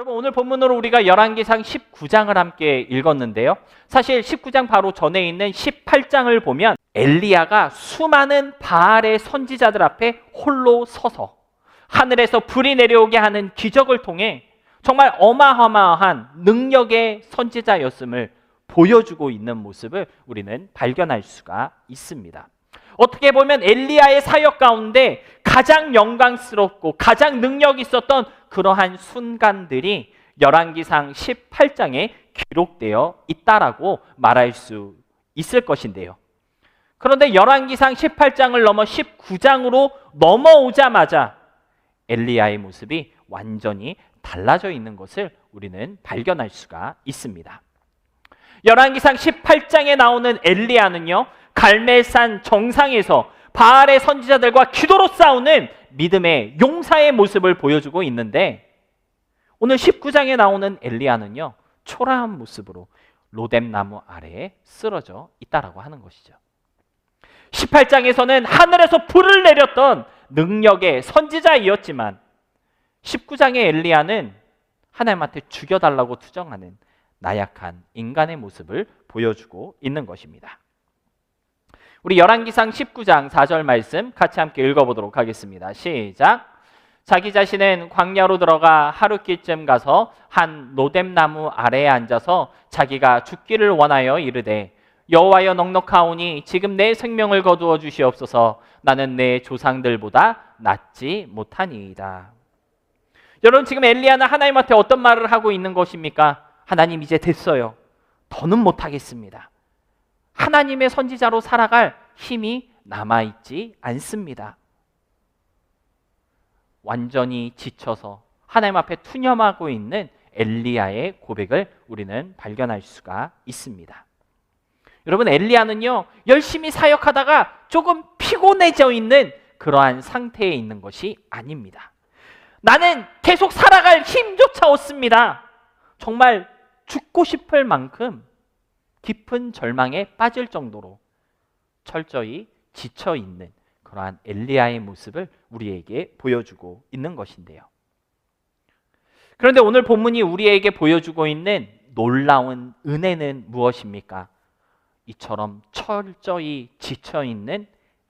여러분, 오늘 본문으로 우리가 열왕기상 19장을 함께 읽었는데요. 사실 19장 바로 전에 있는 18장을 보면 엘리야가 수많은 바알의 선지자들 앞에 홀로 서서 하늘에서 불이 내려오게 하는 기적을 통해 정말 어마어마한 능력의 선지자였음을 보여주고 있는 모습을 우리는 발견할 수가 있습니다. 어떻게 보면 엘리야의 사역 가운데 가장 영광스럽고 가장 능력 있었던 그러한 순간들이 열왕기상 18장에 기록되어 있다라고 말할 수 있을 것인데요. 그런데 열왕기상 18장을 넘어 19장으로 넘어오자마자 엘리야의 모습이 완전히 달라져 있는 것을 우리는 발견할 수가 있습니다. 열왕기상 18장에 나오는 엘리야는요, 갈멜산 정상에서 바알의 선지자들과 기도로 싸우는 믿음의 용사의 모습을 보여주고 있는데, 오늘 19장에 나오는 엘리야는요, 초라한 모습으로 로뎀나무 아래에 쓰러져 있다라고 하는 것이죠. 18장에서는 하늘에서 불을 내렸던 능력의 선지자이었지만 19장의 엘리야는 하나님한테 죽여달라고 투정하는 나약한 인간의 모습을 보여주고 있는 것입니다. 우리 열왕기상 19장 4절 말씀 같이 함께 읽어보도록 하겠습니다. 시작. 자기 자신은 광야로 들어가 하루길쯤 가서 한 로뎀나무 아래에 앉아서 자기가 죽기를 원하여 이르되, 여호와여, 넉넉하오니 지금 내 생명을 거두어 주시옵소서. 나는 내 조상들보다 낫지 못하니이다. 여러분, 지금 엘리야는 하나님한테 어떤 말을 하고 있는 것입니까? 하나님, 이제 됐어요. 더는 못하겠습니다. 하나님의 선지자로 살아갈 힘이 남아있지 않습니다. 완전히 지쳐서 하나님 앞에 투념하고 있는 엘리야의 고백을 우리는 발견할 수가 있습니다. 여러분, 엘리야는요, 열심히 사역하다가 조금 피곤해져 있는 그러한 상태에 있는 것이 아닙니다. 나는 계속 살아갈 힘조차 없습니다. 정말 죽고 싶을 만큼 깊은 절망에 빠질 정도로 철저히 지쳐있는 그러한 엘리야의 모습을 우리에게 보여주고 있는 것인데요. 그런데 오늘 본문이 우리에게 보여주고 있는 놀라운 은혜는 무엇입니까? 이처럼 철저히 지쳐있는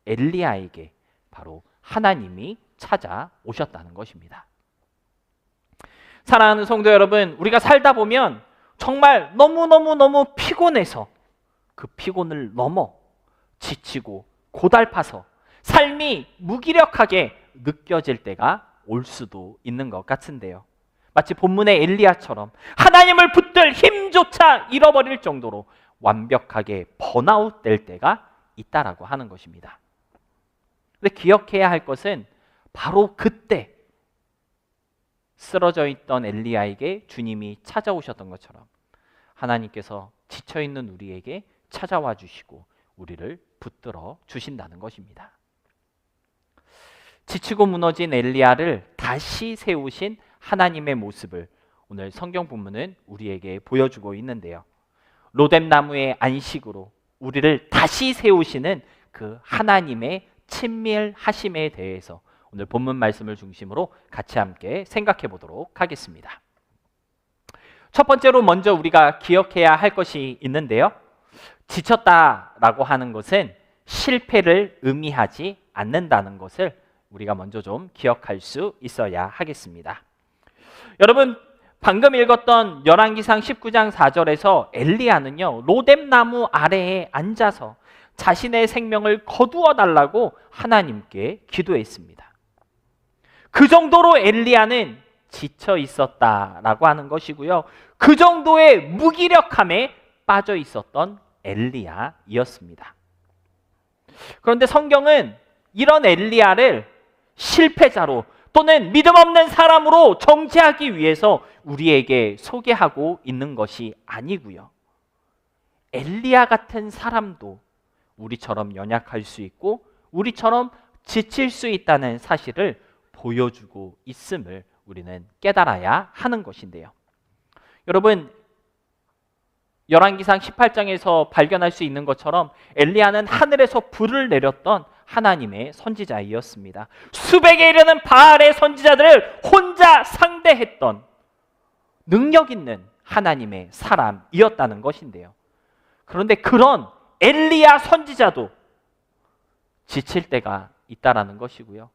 엘리야에게 바로 하나님이 찾아오셨다는 것입니다. 사랑하는 성도 여러분, 우리가 살다 보면 정말 너무 피곤해서 그 피곤을 넘어 지치고 고달파서 삶이 무기력하게 느껴질 때가 올 수도 있는 것 같은데요. 마치 본문의 엘리야처럼 하나님을 붙들 힘조차 잃어버릴 정도로 완벽하게 번아웃 될 때가 있다라고 하는 것입니다. 근데 기억해야 할 것은 바로 그때 쓰러져 있던 엘리야에게 주님이 찾아오셨던 것처럼 하나님께서 지쳐있는 우리에게 찾아와 주시고 우리를 붙들어 주신다는 것입니다. 지치고 무너진 엘리야를 다시 세우신 하나님의 모습을 오늘 성경 본문은 우리에게 보여주고 있는데요. 로뎀나무의 안식으로 우리를 다시 세우시는 그 하나님의 친밀하심에 대해서 오늘 본문 말씀을 중심으로 같이 함께 생각해 보도록 하겠습니다. 첫 번째로 먼저 우리가 기억해야 할 것이 있는데요. 지쳤다라고 하는 것은 실패를 의미하지 않는다는 것을 우리가 먼저 좀 기억할 수 있어야 하겠습니다. 여러분, 방금 읽었던 열왕기상 19장 4절에서 엘리야는요, 로뎀나무 아래에 앉아서 자신의 생명을 거두어 달라고 하나님께 기도했습니다. 그 정도로 엘리야는 지쳐 있었다라고 하는 것이고요. 그 정도의 무기력함에 빠져 있었던 엘리야이었습니다. 그런데 성경은 이런 엘리야를 실패자로 또는 믿음 없는 사람으로 정죄하기 위해서 우리에게 소개하고 있는 것이 아니고요. 엘리야 같은 사람도 우리처럼 연약할 수 있고 우리처럼 지칠 수 있다는 사실을 보여주고 있음을 우리는 깨달아야 하는 것인데요. 여러분, 열왕기상 18장에서 발견할 수 있는 것처럼 엘리야는 하늘에서 불을 내렸던 하나님의 선지자이었습니다. 수백에 이르는 바알의 선지자들을 혼자 상대했던 능력 있는 하나님의 사람이었다는 것인데요. 그런데 그런 엘리야 선지자도 지칠 때가 있다라는 것이고요.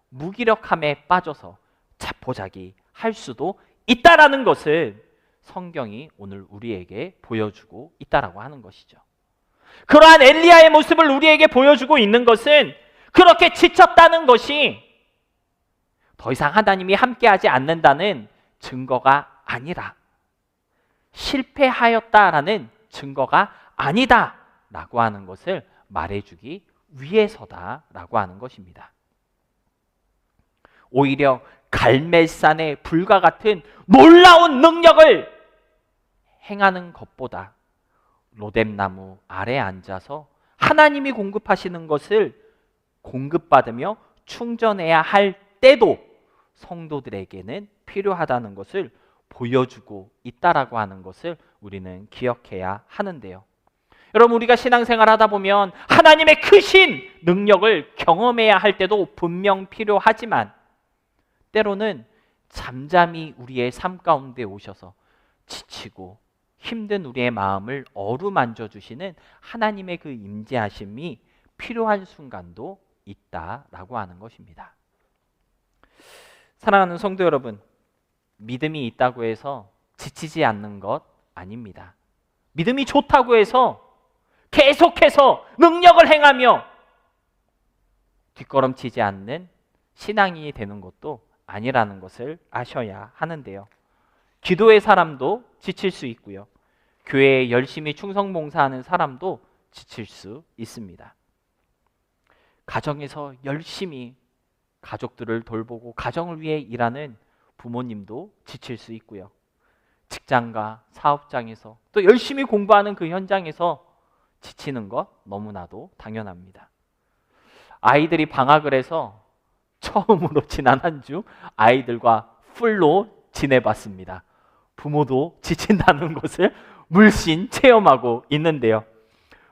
무기력함에 빠져서 자포자기 할 수도 있다라는 것을 성경이 오늘 우리에게 보여주고 있다라고 하는 것이죠. 그러한 엘리야의 모습을 우리에게 보여주고 있는 것은 그렇게 지쳤다는 것이 더 이상 하나님이 함께하지 않는다는 증거가 아니라 실패하였다라는 증거가 아니다라고 하는 것을 말해주기 위해서다라고 하는 것입니다. 오히려 갈멜산의 불과 같은 놀라운 능력을 행하는 것보다 로뎀나무 아래에 앉아서 하나님이 공급하시는 것을 공급받으며 충전해야 할 때도 성도들에게는 필요하다는 것을 보여주고 있다라고 하는 것을 우리는 기억해야 하는데요. 여러분, 우리가 신앙생활 하다 보면 하나님의 크신 능력을 경험해야 할 때도 분명 필요하지만 때로는 잠잠히 우리의 삶 가운데 오셔서 지치고 힘든 우리의 마음을 어루만져 주시는 하나님의 그 임재하심이 필요한 순간도 있다라고 하는 것입니다. 사랑하는 성도 여러분, 믿음이 있다고 해서 지치지 않는 것 아닙니다. 믿음이 좋다고 해서 계속해서 능력을 행하며 뒷걸음치지 않는 신앙인이 되는 것도 아니라는 것을 아셔야 하는데요. 기도의 사람도 지칠 수 있고요. 교회에 열심히 충성봉사하는 사람도 지칠 수 있습니다. 가정에서 열심히 가족들을 돌보고 가정을 위해 일하는 부모님도 지칠 수 있고요. 직장과 사업장에서 또 열심히 공부하는 그 현장에서 지치는 것 너무나도 당연합니다. 아이들이 방학을 해서 처음으로 지난 한 주 아이들과 풀로 지내봤습니다. 부모도 지친다는 것을 물씬 체험하고 있는데요.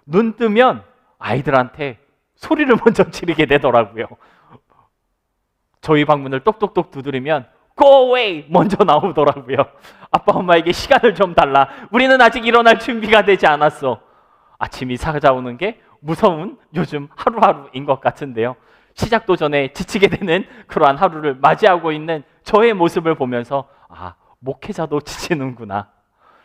눈 뜨면 아이들한테 소리를 먼저 지르게 되더라고요. 저희 방문을 똑똑똑 두드리면 Go away! 먼저 나오더라고요. 아빠 엄마에게 시간을 좀 달라. 우리는 아직 일어날 준비가 되지 않았어. 아침이 찾아오는 게 무서운 요즘 하루하루인 것 같은데요. 시작도 전에 지치게 되는 그러한 하루를 맞이하고 있는 저의 모습을 보면서 목회자도 지치는구나.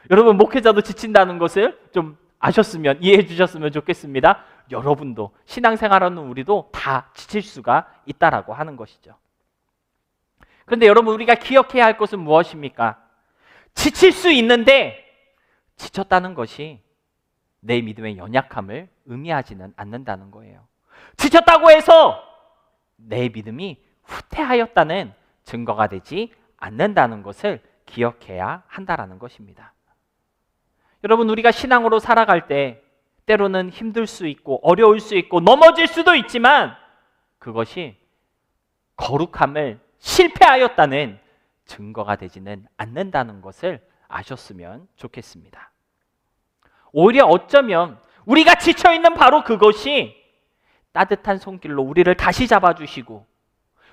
여러분, 목회자도 지친다는 것을 좀 아셨으면 이해해 주셨으면 좋겠습니다. 여러분도 신앙생활하는 우리도 다 지칠 수가 있다라고 하는 것이죠. 그런데 여러분, 우리가 기억해야 할 것은 무엇입니까? 지칠 수 있는데 지쳤다는 것이 내 믿음의 연약함을 의미하지는 않는다는 거예요. 지쳤다고 해서 내 믿음이 후퇴하였다는 증거가 되지 않는다는 것을 기억해야 한다는 것입니다. 여러분, 우리가 신앙으로 살아갈 때 때로는 힘들 수 있고 어려울 수 있고 넘어질 수도 있지만 그것이 거룩함을 실패하였다는 증거가 되지는 않는다는 것을 아셨으면 좋겠습니다. 오히려 어쩌면 우리가 지쳐있는 바로 그것이 따뜻한 손길로 우리를 다시 잡아주시고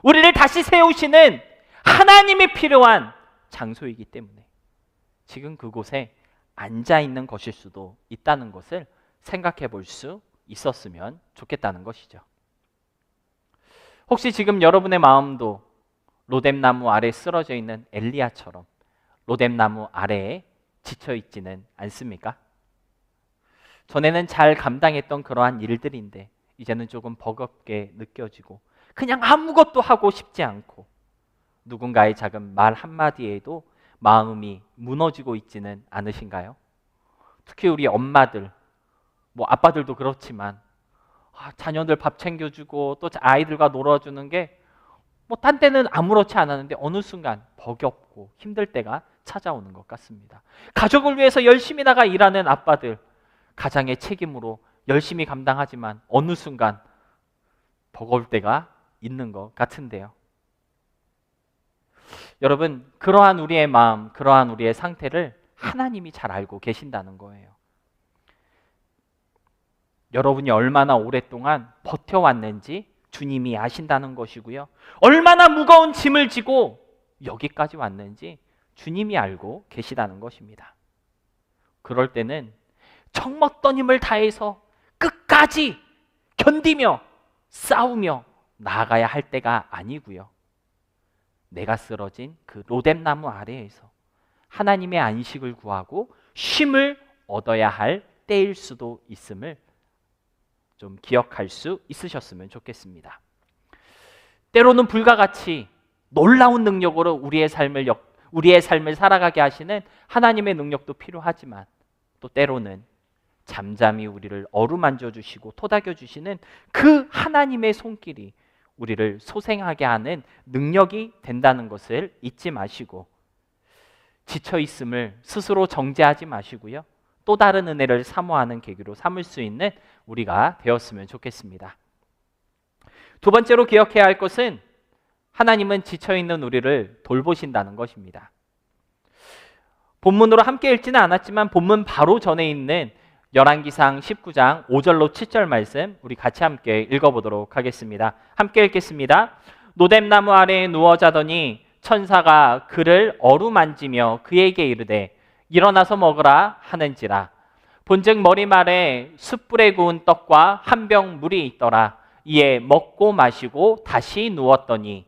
우리를 다시 세우시는 하나님이 필요한 장소이기 때문에 지금 그곳에 앉아있는 것일 수도 있다는 것을 생각해 볼 수 있었으면 좋겠다는 것이죠. 혹시 지금 여러분의 마음도 로뎀나무 아래 쓰러져 있는 엘리야처럼 로뎀나무 아래에 지쳐 있지는 않습니까? 전에는 잘 감당했던 그러한 일들인데 이제는 조금 버겁게 느껴지고 그냥 아무것도 하고 싶지 않고 누군가의 작은 말 한마디에도 마음이 무너지고 있지는 않으신가요? 특히 우리 엄마들, 아빠들도 그렇지만 자녀들 밥 챙겨주고 또 아이들과 놀아주는 게 딴 때는 아무렇지 않았는데 어느 순간 버겁고 힘들 때가 찾아오는 것 같습니다. 가족을 위해서 열심히 나가 일하는 아빠들, 가장의 책임으로 열심히 감당하지만 어느 순간 버거울 때가 있는 것 같은데요. 여러분, 그러한 우리의 마음, 그러한 우리의 상태를 하나님이 잘 알고 계신다는 거예요. 여러분이 얼마나 오랫동안 버텨왔는지 주님이 아신다는 것이고요. 얼마나 무거운 짐을 지고 여기까지 왔는지 주님이 알고 계시다는 것입니다. 그럴 때는 정먹던 힘을 다해서 끝까지 견디며 싸우며 나아가야 할 때가 아니고요. 내가 쓰러진 그 로뎀나무 아래에서 하나님의 안식을 구하고 쉼을 얻어야 할 때일 수도 있음을 좀 기억할 수 있으셨으면 좋겠습니다. 때로는 불과 같이 놀라운 능력으로 우리의 삶을 살아가게 하시는 하나님의 능력도 필요하지만 또 때로는 잠잠히 우리를 어루만져 주시고 토닥여 주시는 그 하나님의 손길이 우리를 소생하게 하는 능력이 된다는 것을 잊지 마시고 지쳐 있음을 스스로 정죄하지 마시고요. 또 다른 은혜를 사모하는 계기로 삼을 수 있는 우리가 되었으면 좋겠습니다. 두 번째로 기억해야 할 것은 하나님은 지쳐있는 우리를 돌보신다는 것입니다. 본문으로 함께 읽지는 않았지만 본문 바로 전에 있는 열왕기상 19장 5절로 7절 말씀 우리 같이 함께 읽어보도록 하겠습니다. 함께 읽겠습니다. 노뎀나무 아래에 누워 자더니 천사가 그를 어루만지며 그에게 이르되 일어나서 먹으라 하는지라. 본즉 머리말에 숯불에 구운 떡과 한 병 물이 있더라. 이에 먹고 마시고 다시 누웠더니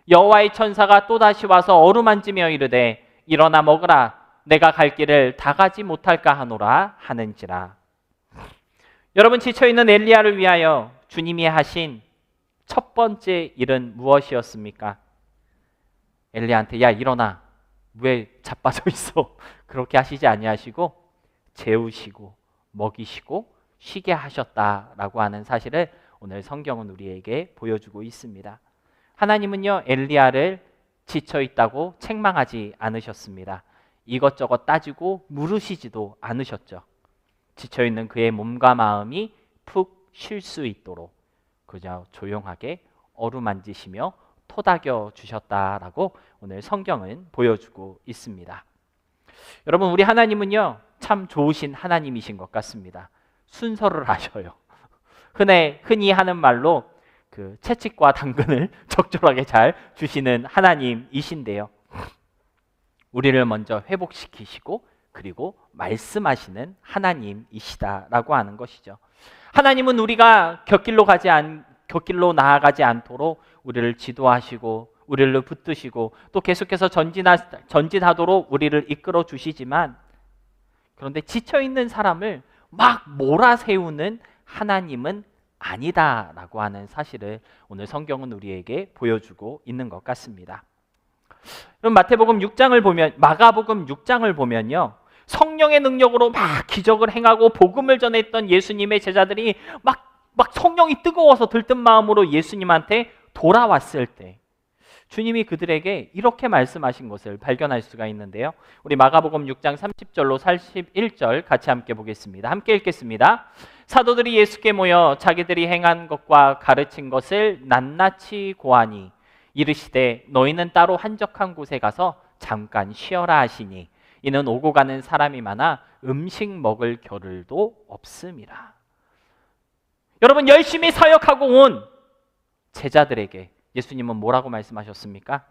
여호와의 천사가 또다시 와서 어루만지며 이르되 일어나 먹으라. 내가 갈 길을 다 가지 못할까 하노라 하는지라. 여러분, 지쳐있는 엘리야를 위하여 주님이 하신 첫 번째 일은 무엇이었습니까? 엘리야한테 야 일어나, 왜 자빠져 있어? 그렇게 하시지 아니하시고 재우시고 먹이시고 쉬게 하셨다라고 하는 사실을 오늘 성경은 우리에게 보여주고 있습니다. 하나님은요, 엘리야를 지쳐있다고 책망하지 않으셨습니다. 이것저것 따지고 물으시지도 않으셨죠. 지쳐있는 그의 몸과 마음이 푹 쉴 수 있도록 그저 조용하게 어루만지시며 토닥여 주셨다라고 오늘 성경은 보여주고 있습니다. 여러분, 우리 하나님은요 참 좋으신 하나님이신 것 같습니다. 순서를 아셔요. 흔히 하는 말로 그 채찍과 당근을 적절하게 잘 주시는 하나님이신데요. 우리를 먼저 회복시키시고 그리고 말씀하시는 하나님이시다라고 하는 것이죠. 하나님은 우리가 곁길로 나아가지 않도록 우리를 지도하시고 우리를 붙드시고 또 계속해서 전진하도록 우리를 이끌어 주시지만, 그런데 지쳐있는 사람을 막 몰아세우는 하나님은 아니다라고 하는 사실을 오늘 성경은 우리에게 보여주고 있는 것 같습니다. 그럼 마가복음 6장을 보면요, 성령의 능력으로 막 기적을 행하고 복음을 전했던 예수님의 제자들이 막 성령이 뜨거워서 들뜬 마음으로 예수님한테 돌아왔을 때 주님이 그들에게 이렇게 말씀하신 것을 발견할 수가 있는데요. 우리 마가복음 6장 30절로 41절 같이 함께 보겠습니다. 함께 읽겠습니다. 사도들이 예수께 모여 자기들이 행한 것과 가르친 것을 낱낱이 고하니 이르시되 너희는 따로 한적한 곳에 가서 잠깐 쉬어라 하시니 이는 오고 가는 사람이 많아 음식 먹을 겨를도 없음이라. 여러분, 열심히 사역하고 온 제자들에게 예수님은 뭐라고 말씀하셨습니까?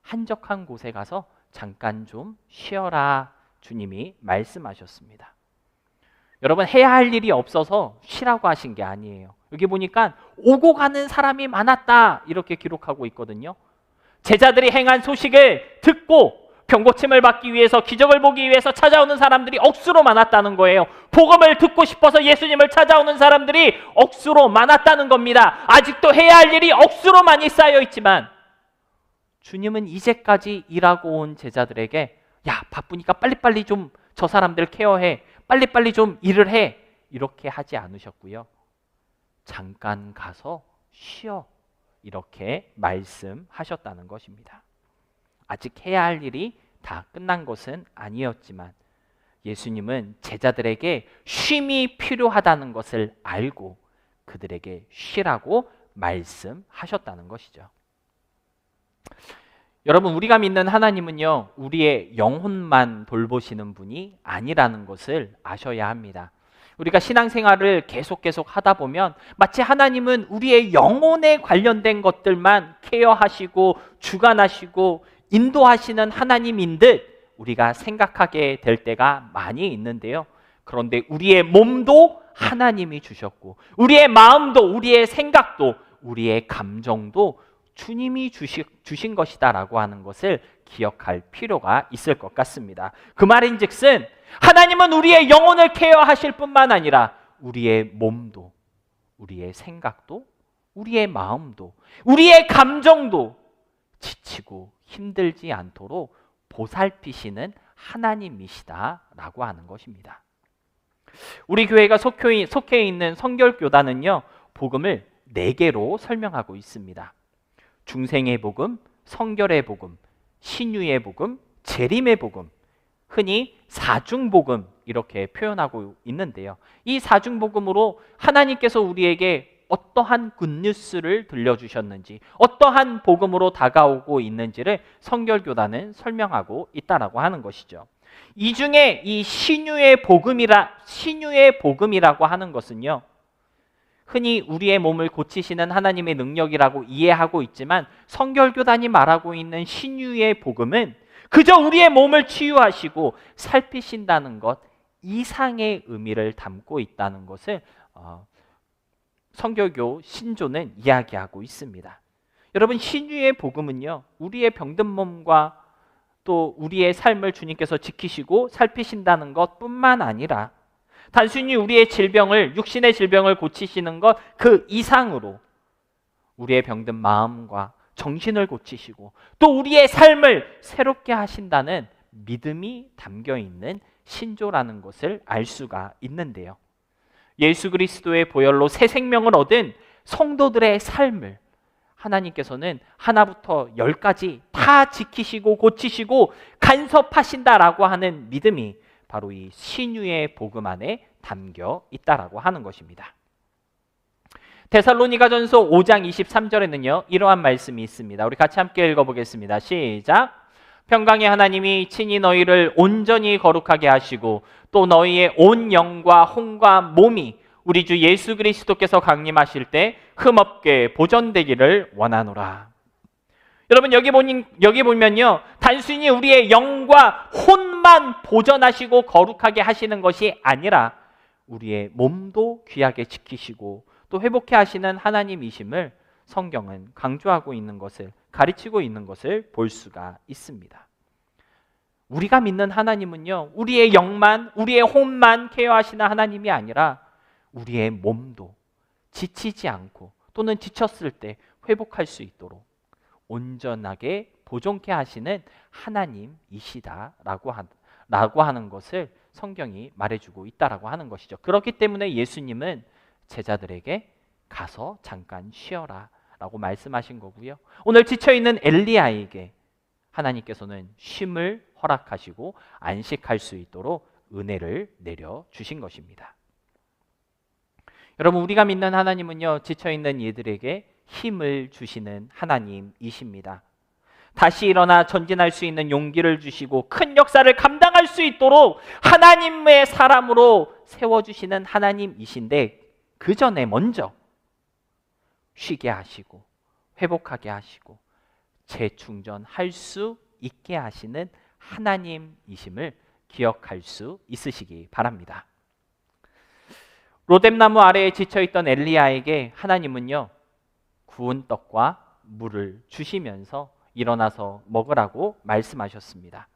한적한 곳에 가서 잠깐 좀 쉬어라 주님이 말씀하셨습니다. 여러분, 해야 할 일이 없어서 쉬라고 하신 게 아니에요. 여기 보니까 오고 가는 사람이 많았다 이렇게 기록하고 있거든요. 제자들이 행한 소식을 듣고 병고침을 받기 위해서, 기적을 보기 위해서 찾아오는 사람들이 억수로 많았다는 거예요. 복음을 듣고 싶어서 예수님을 찾아오는 사람들이 억수로 많았다는 겁니다. 아직도 해야 할 일이 억수로 많이 쌓여 있지만 주님은 이제까지 일하고 온 제자들에게 야, 바쁘니까 빨리빨리 좀 저 사람들 케어해, 빨리빨리 좀 일을 해, 이렇게 하지 않으셨고요. 잠깐 가서 쉬어, 이렇게 말씀하셨다는 것입니다. 아직 해야 할 일이 다 끝난 것은 아니었지만 예수님은 제자들에게 쉼이 필요하다는 것을 알고 그들에게 쉬라고 말씀하셨다는 것이죠. 여러분, 우리가 믿는 하나님은요, 우리의 영혼만 돌보시는 분이 아니라는 것을 아셔야 합니다. 우리가 신앙생활을 계속 하다 보면 마치 하나님은 우리의 영혼에 관련된 것들만 케어하시고 주관하시고 인도하시는 하나님인 듯 우리가 생각하게 될 때가 많이 있는데요. 그런데 우리의 몸도 하나님이 주셨고, 우리의 마음도, 우리의 생각도, 우리의 감정도 주님이 주신 것이다라고 하는 것을 기억할 필요가 있을 것 같습니다. 그 말인즉슨 하나님은 우리의 영혼을 케어하실 뿐만 아니라 우리의 몸도, 우리의 생각도, 우리의 마음도, 우리의 감정도 지치고 힘들지 않도록 보살피시는 하나님이시다라고 하는 것입니다. 우리 교회가 속해 있는 성결교단은요, 복음을 4개로 설명하고 있습니다. 중생의 복음, 성결의 복음, 신유의 복음, 재림의 복음, 흔히 사중복음 이렇게 표현하고 있는데요. 이 사중복음으로 하나님께서 우리에게 어떠한 굿뉴스를 들려주셨는지, 어떠한 복음으로 다가오고 있는지를 성결교단은 설명하고 있다라고 하는 것이죠. 이 중에 이 신유의 복음이라고 하는 것은요, 흔히 우리의 몸을 고치시는 하나님의 능력이라고 이해하고 있지만 성결교단이 말하고 있는 신유의 복음은 그저 우리의 몸을 치유하시고 살피신다는 것 이상의 의미를 담고 있다는 것을 성결교 신조는 이야기하고 있습니다. 여러분, 신유의 복음은요, 우리의 병든 몸과 또 우리의 삶을 주님께서 지키시고 살피신다는 것뿐만 아니라 단순히 우리의 질병을, 육신의 질병을 고치시는 것 그 이상으로 우리의 병든 마음과 정신을 고치시고 또 우리의 삶을 새롭게 하신다는 믿음이 담겨 있는 신조라는 것을 알 수가 있는데요. 예수 그리스도의 보혈로 새 생명을 얻은 성도들의 삶을 하나님께서는 하나부터 10까지 다 지키시고 고치시고 간섭하신다라고 하는 믿음이 바로 이 신유의 복음 안에 담겨 있다라고 하는 것입니다. 데살로니가전서 5장 23절에는요, 이러한 말씀이 있습니다. 우리 같이 함께 읽어보겠습니다. 시작. 평강의 하나님이 친히 너희를 온전히 거룩하게 하시고 또 너희의 온 영과 혼과 몸이 우리 주 예수 그리스도께서 강림하실 때 흠없게 보존되기를 원하노라. 여러분, 여기 보면요, 단순히 우리의 영과 혼만 보존하시고 거룩하게 하시는 것이 아니라 우리의 몸도 귀하게 지키시고 또 회복해 하시는 하나님이심을 성경은 강조하고 있는 것을, 가르치고 있는 것을 볼 수가 있습니다. 우리가 믿는 하나님은요, 우리의 영만, 우리의 혼만 케어하시는 하나님이 아니라 우리의 몸도 지치지 않고 또는 지쳤을 때 회복할 수 있도록 온전하게 보존케 하시는 하나님이시다라고 하는 것을 성경이 말해주고 있다라고 하는 것이죠. 그렇기 때문에 예수님은 제자들에게 가서 잠깐 쉬어라 라고 말씀하신 거고요. 오늘 지쳐있는 엘리야에게 하나님께서는 쉼을 허락하시고 안식할 수 있도록 은혜를 내려주신 것입니다. 여러분, 우리가 믿는 하나님은요, 지쳐있는 이들에게 힘을 주시는 하나님이십니다. 다시 일어나 전진할 수 있는 용기를 주시고 큰 역사를 감당할 수 있도록 하나님의 사람으로 세워주시는 하나님이신데, 그 전에 먼저 쉬게 하시고 회복하게 하시고 재충전할 수 있게 하시는 하나님이심을 기억할 수 있으시기 바랍니다. 로뎀나무 아래에 지쳐있던 엘리야에게 하나님은요, 구운 떡과 물을 주시면서 일어나서 먹으라고 말씀하셨습니다.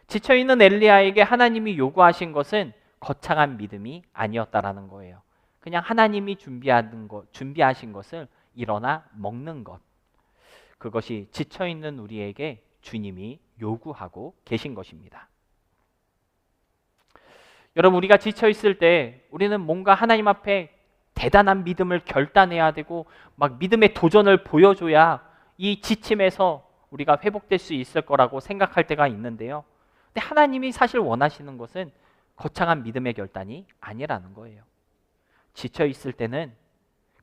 지쳐있는 엘리야에게 하나님이 요구하신 것은 거창한 믿음이 아니었다라는 거예요. 그냥 하나님이 준비하신 것을 일어나 먹는 것, 그것이 지쳐있는 우리에게 주님이 요구하고 계신 것입니다. 여러분, 우리가 지쳐있을 때 우리는 뭔가 하나님 앞에 대단한 믿음을 결단해야 되고 막 믿음의 도전을 보여줘야 이 지침에서 우리가 회복될 수 있을 거라고 생각할 때가 있는데요. 근데 하나님이 사실 원하시는 것은 거창한 믿음의 결단이 아니라는 거예요. 지쳐있을 때는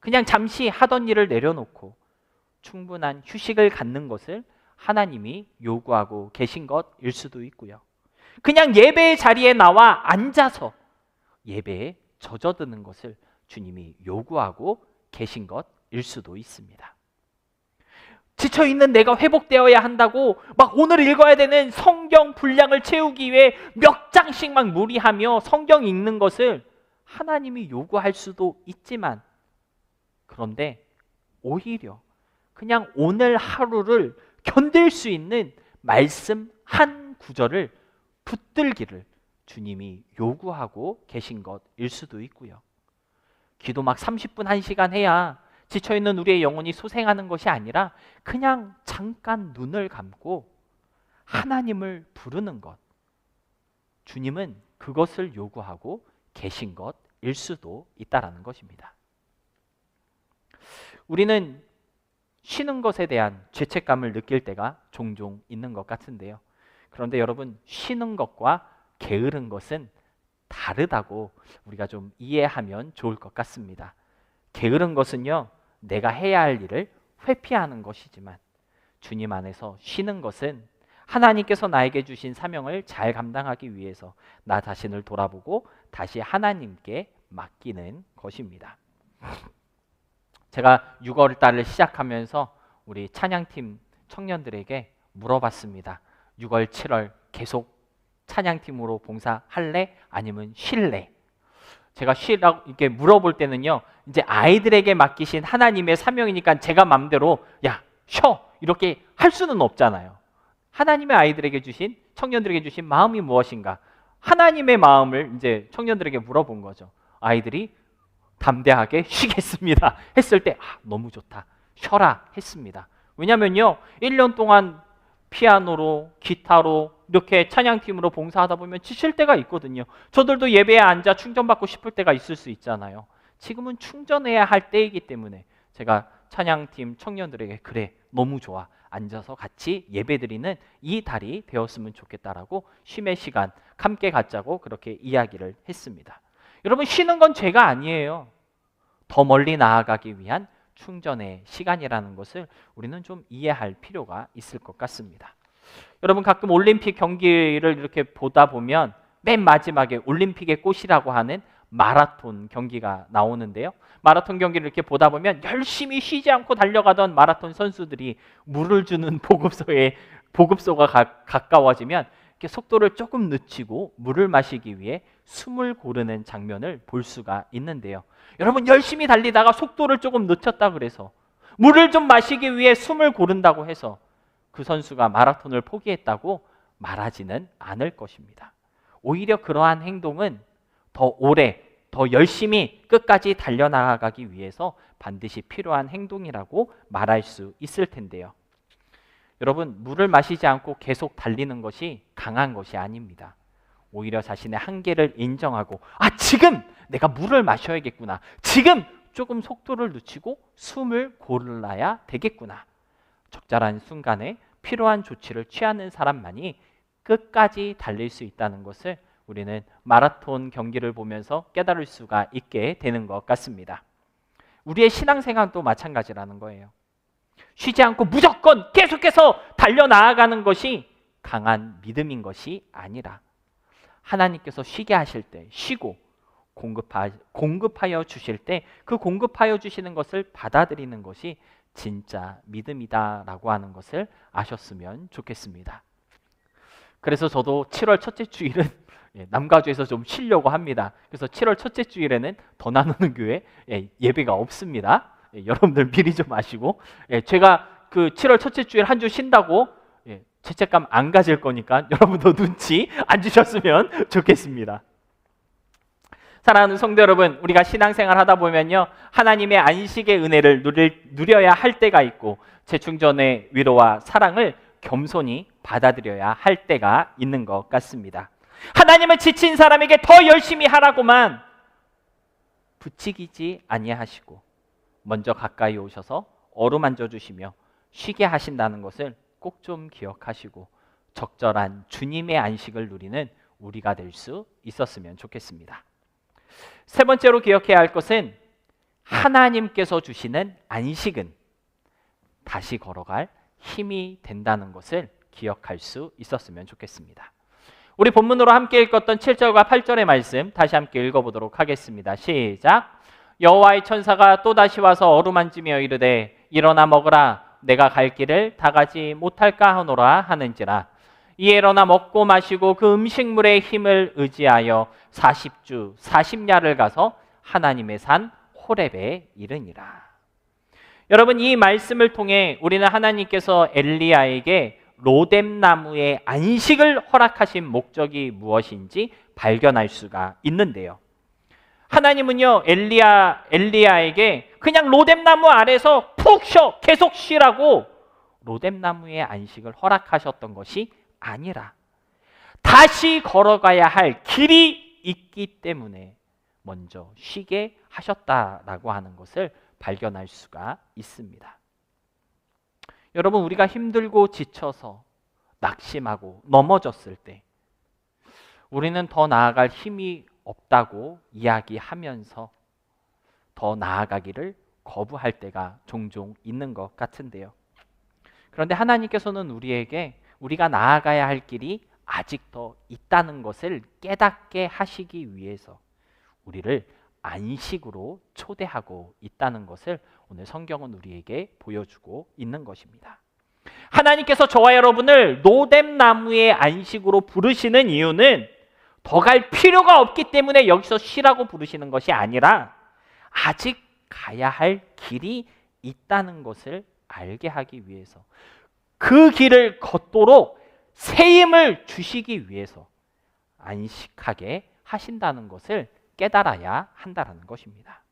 그냥 잠시 하던 일을 내려놓고 충분한 휴식을 갖는 것을 하나님이 요구하고 계신 것일 수도 있고요. 그냥 예배의 자리에 나와 앉아서 예배에 젖어드는 것을 주님이 요구하고 계신 것일 수도 있습니다. 지쳐있는 내가 회복되어야 한다고 막 오늘 읽어야 되는 성경 분량을 채우기 위해 몇 장씩 막 무리하며 성경 읽는 것을 하나님이 요구할 수도 있지만, 그런데 오히려 그냥 오늘 하루를 견딜 수 있는 말씀 한 구절을 붙들기를 주님이 요구하고 계신 것일 수도 있고요. 기도 막 30분 1시간 해야 지쳐있는 우리의 영혼이 소생하는 것이 아니라 그냥 잠깐 눈을 감고 하나님을 부르는 것, 주님은 그것을 요구하고 계신 것일 수도 있다라는 것입니다. 우리는 쉬는 것에 대한 죄책감을 느낄 때가 종종 있는 것 같은데요. 그런데 여러분, 쉬는 것과 게으른 것은 다르다고 우리가 좀 이해하면 좋을 것 같습니다. 게으른 것은요, 내가 해야 할 일을 회피하는 것이지만, 주님 안에서 쉬는 것은 하나님께서 나에게 주신 사명을 잘 감당하기 위해서 나 자신을 돌아보고 다시 하나님께 맡기는 것입니다. 제가 6월 달을 시작하면서 우리 찬양팀 청년들에게 물어봤습니다. 6월, 7월 계속 찬양팀으로 봉사할래? 아니면 쉴래? 제가 쉬라고 이렇게 물어볼 때는요, 이제 아이들에게 맡기신 하나님의 사명이니까 제가 마음대로 야, 쉬어! 이렇게 할 수는 없잖아요. 하나님의 아이들에게 주신, 청년들에게 주신 마음이 무엇인가? 하나님의 마음을 이제 청년들에게 물어본 거죠. 아이들이 담대하게 쉬겠습니다 했을 때 너무 좋다, 쉬어라 했습니다. 왜냐면요, 1년 동안 피아노로, 기타로 이렇게 찬양팀으로 봉사하다 보면 지칠 때가 있거든요. 저들도 예배에 앉아 충전받고 싶을 때가 있을 수 있잖아요. 지금은 충전해야 할 때이기 때문에 제가 찬양팀 청년들에게 그래, 너무 좋아, 앉아서 같이 예배드리는 이 달이 되었으면 좋겠다라고 쉼의 시간 함께 갖자고 그렇게 이야기를 했습니다. 여러분, 쉬는 건 죄가 아니에요. 더 멀리 나아가기 위한 충전의 시간이라는 것을 우리는 좀 이해할 필요가 있을 것 같습니다. 여러분, 가끔 올림픽 경기를 이렇게 보다 보면 맨 마지막에 올림픽의 꽃이라고 하는 마라톤 경기가 나오는데요. 마라톤 경기를 이렇게 보다 보면 열심히 쉬지 않고 달려가던 마라톤 선수들이 물을 주는 보급소가 가까워지면 이렇게 속도를 조금 늦추고 물을 마시기 위해 숨을 고르는 장면을 볼 수가 있는데요. 여러분, 열심히 달리다가 속도를 조금 늦췄다 그래서 물을 좀 마시기 위해 숨을 고른다고 해서 그 선수가 마라톤을 포기했다고 말하지는 않을 것입니다. 오히려 그러한 행동은 더 오래, 더 열심히 끝까지 달려나가기 위해서 반드시 필요한 행동이라고 말할 수 있을 텐데요. 여러분, 물을 마시지 않고 계속 달리는 것이 강한 것이 아닙니다. 오히려 자신의 한계를 인정하고 지금 내가 물을 마셔야겠구나, 지금 조금 속도를 늦추고 숨을 고르야 되겠구나, 적절한 순간에 필요한 조치를 취하는 사람만이 끝까지 달릴 수 있다는 것을 우리는 마라톤 경기를 보면서 깨달을 수가 있게 되는 것 같습니다. 우리의 신앙생활도 마찬가지라는 거예요. 쉬지 않고 무조건 계속해서 달려나가는 것이 강한 믿음인 것이 아니라 하나님께서 쉬게 하실 때 쉬고 공급하여 주실 때 그 공급하여 주시는 것을 받아들이는 것이 진짜 믿음이다라고 하는 것을 아셨으면 좋겠습니다. 그래서 저도 7월 첫째 주일은 남가주에서 좀 쉬려고 합니다. 그래서 7월 첫째 주일에는 더 나누는 교회 예배가 없습니다. 여러분들 미리 좀 아시고, 제가 그 7월 첫째 주일 한 주 쉰다고 죄책감 안 가질 거니까 여러분도 눈치 안 주셨으면 좋겠습니다. 사랑하는 성도 여러분, 우리가 신앙생활 하다 보면요, 하나님의 안식의 은혜를 누려야 할 때가 있고 재충전의 위로와 사랑을 겸손히 받아들여야 할 때가 있는 것 같습니다. 하나님은 지친 사람에게 더 열심히 하라고만 부추기지 아니하시고 먼저 가까이 오셔서 어루만져 주시며 쉬게 하신다는 것을 꼭 좀 기억하시고 적절한 주님의 안식을 누리는 우리가 될 수 있었으면 좋겠습니다. 세 번째로 기억해야 할 것은 하나님께서 주시는 안식은 다시 걸어갈 힘이 된다는 것을 기억할 수 있었으면 좋겠습니다. 우리 본문으로 함께 읽었던 7절과 8절의 말씀 다시 함께 읽어보도록 하겠습니다. 시작. 여호와의 천사가 또다시 와서 어루만지며 이르되 일어나 먹으라. 내가 갈 길을 다 가지 못할까 하노라 하는지라. 이에 일어나 먹고 마시고 그 음식물의 힘을 의지하여 40주 40야를 가서 하나님의 산 호렙에 이르니라. 여러분, 이 말씀을 통해 우리는 하나님께서 엘리야에게 로뎀나무의 안식을 허락하신 목적이 무엇인지 발견할 수가 있는데요. 하나님은요, 엘리야에게 그냥 로뎀나무 아래서 푹 쉬어, 계속 쉬라고 로뎀나무의 안식을 허락하셨던 것이 아니라 다시 걸어가야 할 길이 있기 때문에 먼저 쉬게 하셨다라고 하는 것을 발견할 수가 있습니다. 여러분, 우리가 힘들고 지쳐서 낙심하고 넘어졌을 때 우리는 더 나아갈 힘이 없다고 이야기하면서 더 나아가기를 거부할 때가 종종 있는 것 같은데요. 그런데 하나님께서는 우리에게 우리가 나아가야 할 길이 아직 더 있다는 것을 깨닫게 하시기 위해서 우리를 안식으로 초대하고 있다는 것을 오늘 성경은 우리에게 보여주고 있는 것입니다. 하나님께서 저와 여러분을 로뎀나무의 안식으로 부르시는 이유는 더 갈 필요가 없기 때문에 여기서 쉬라고 부르시는 것이 아니라 아직 가야 할 길이 있다는 것을 알게 하기 위해서, 그 길을 걷도록 새 힘을 주시기 위해서 안식하게 하신다는 것을 깨달아야 한다는 것입니다.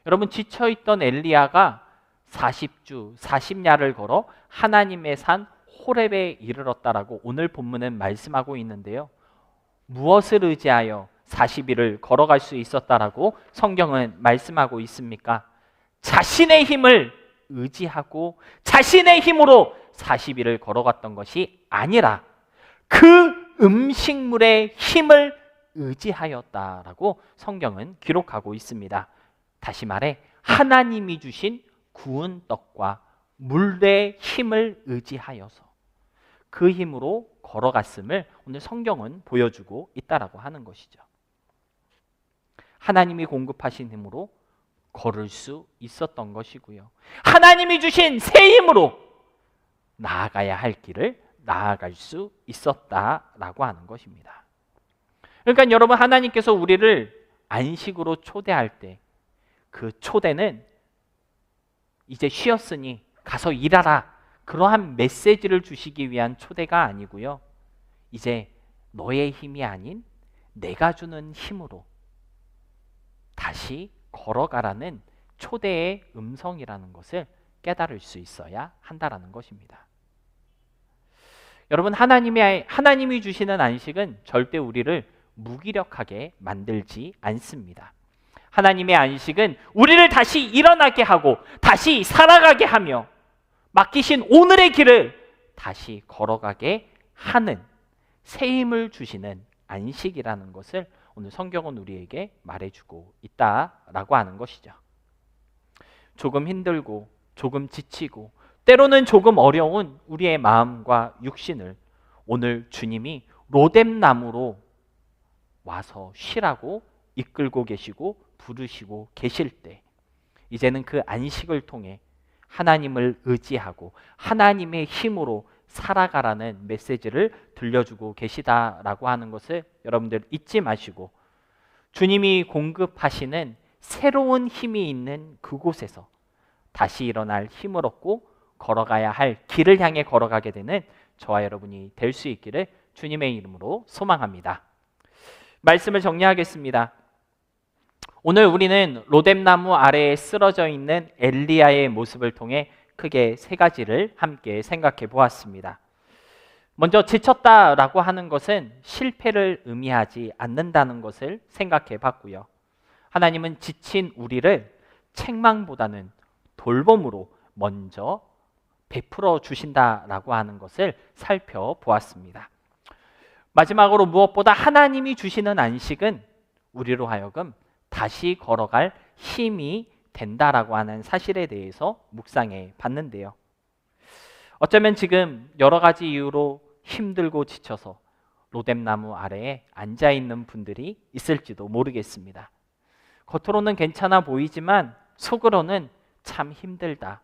여러분, 지쳐있던 엘리야가 40주 40야를 걸어 하나님의 산 호렙에 이르렀다라고 오늘 본문은 말씀하고 있는데요. 무엇을 의지하여 40일을 걸어갈 수 있었다라고 성경은 말씀하고 있습니까? 자신의 힘을 의지하고 자신의 힘으로 40일을 걸어갔던 것이 아니라 그 음식물의 힘을 의지하였다라고 성경은 기록하고 있습니다. 다시 말해 하나님이 주신 구운 떡과 물의 힘을 의지하여서 그 힘으로 걸어갔음을 오늘 성경은 보여주고 있다라고 하는 것이죠. 하나님이 공급하신 힘으로 걸을 수 있었던 것이고요. 하나님이 주신 새 힘으로 나아가야 할 길을 나아갈 수 있었다라고 하는 것입니다. 그러니까 여러분, 하나님께서 우리를 안식으로 초대할 때 그 초대는 이제 쉬었으니 가서 일하라, 그러한 메시지를 주시기 위한 초대가 아니고요. 이제 너의 힘이 아닌 내가 주는 힘으로 다시 걸어가라는 초대의 음성이라는 것을 깨달을 수 있어야 한다라는 것입니다. 여러분, 하나님이 주시는 안식은 절대 우리를 무기력하게 만들지 않습니다. 하나님의 안식은 우리를 다시 일어나게 하고 다시 살아가게 하며 맡기신 오늘의 길을 다시 걸어가게 하는 새 힘을 주시는 안식이라는 것을 오늘 성경은 우리에게 말해주고 있다라고 하는 것이죠. 조금 힘들고 조금 지치고 때로는 조금 어려운 우리의 마음과 육신을 오늘 주님이 로뎀나무로 와서 쉬라고 이끌고 계시고 부르시고 계실 때 이제는 그 안식을 통해 하나님을 의지하고 하나님의 힘으로 살아가라는 메시지를 들려주고 계시다라고 하는 것을 여러분들 잊지 마시고 주님이 공급하시는 새로운 힘이 있는 그곳에서 다시 일어날 힘을 얻고 걸어가야 할 길을 향해 걸어가게 되는 저와 여러분이 될 수 있기를 주님의 이름으로 소망합니다. 말씀을 정리하겠습니다. 오늘 우리는 로뎀나무 아래에 쓰러져 있는 엘리야의 모습을 통해 크게 세 가지를 함께 생각해 보았습니다. 먼저 지쳤다라고 하는 것은 실패를 의미하지 않는다는 것을 생각해 봤고요. 하나님은 지친 우리를 책망보다는 돌봄으로 먼저 베풀어 주신다라고 하는 것을 살펴보았습니다. 마지막으로 무엇보다 하나님이 주시는 안식은 우리로 하여금 다시 걸어갈 힘이 된다라고 하는 사실에 대해서 묵상해 봤는데요. 어쩌면 지금 여러 가지 이유로 힘들고 지쳐서 로뎀나무 아래에 앉아 있는 분들이 있을지도 모르겠습니다. 겉으로는 괜찮아 보이지만 속으로는 참 힘들다,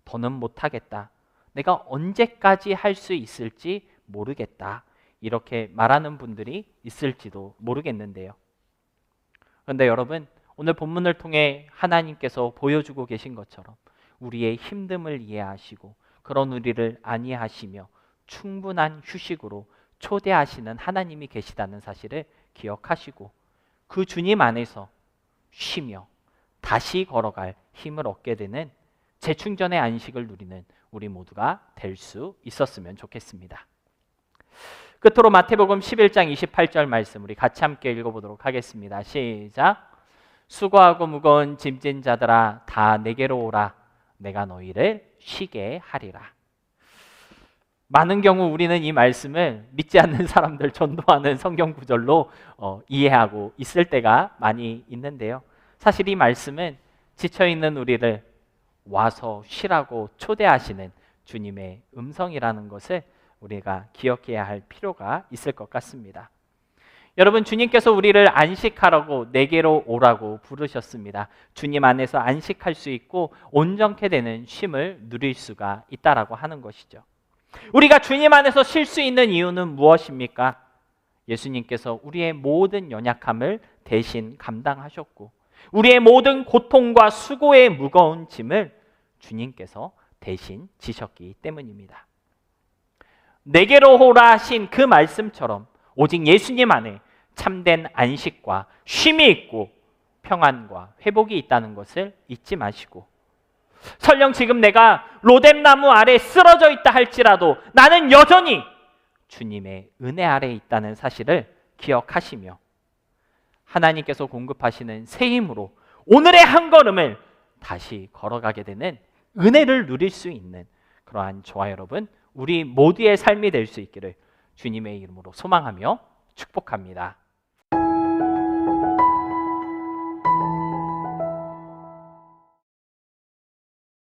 더는 못하겠다. 내가 언제까지 할 수 있을지 모르겠다. 이렇게 말하는 분들이 있을지도 모르겠는데요. 그런데 여러분, 오늘 본문을 통해 하나님께서 보여주고 계신 것처럼 우리의 힘듦을 이해하시고 그런 우리를 안위하시며 충분한 휴식으로 초대하시는 하나님이 계시다는 사실을 기억하시고 그 주님 안에서 쉬며 다시 걸어갈 힘을 얻게 되는 재충전의 안식을 누리는 우리 모두가 될 수 있었으면 좋겠습니다. 끝으로 마태복음 11장 28절 말씀 우리 같이 함께 읽어보도록 하겠습니다. 시작. 수고하고 무거운 짐진 자들아 다 내게로 오라. 내가 너희를 쉬게 하리라. 많은 경우 우리는 이 말씀을 믿지 않는 사람들 전도하는 성경 구절로 이해하고 있을 때가 많이 있는데요. 사실 이 말씀은 지쳐있는 우리를 와서 쉬라고 초대하시는 주님의 음성이라는 것을 우리가 기억해야 할 필요가 있을 것 같습니다. 여러분, 주님께서 우리를 안식하라고 내게로 오라고 부르셨습니다. 주님 안에서 안식할 수 있고 온전케 되는 쉼을 누릴 수가 있다라고 하는 것이죠. 우리가 주님 안에서 쉴 수 있는 이유는 무엇입니까? 예수님께서 우리의 모든 연약함을 대신 감당하셨고 우리의 모든 고통과 수고의 무거운 짐을 주님께서 대신 지셨기 때문입니다. 내게로 오라 하신 그 말씀처럼 오직 예수님 안에 참된 안식과 쉼이 있고 평안과 회복이 있다는 것을 잊지 마시고 설령 지금 내가 로뎀나무 아래 쓰러져 있다 할지라도 나는 여전히 주님의 은혜 아래에 있다는 사실을 기억하시며 하나님께서 공급하시는 새 힘으로 오늘의 한 걸음을 다시 걸어가게 되는 은혜를 누릴 수 있는 그러한 저와 여러분 우리 모두의 삶이 될 수 있기를 주님의 이름으로 소망하며 축복합니다.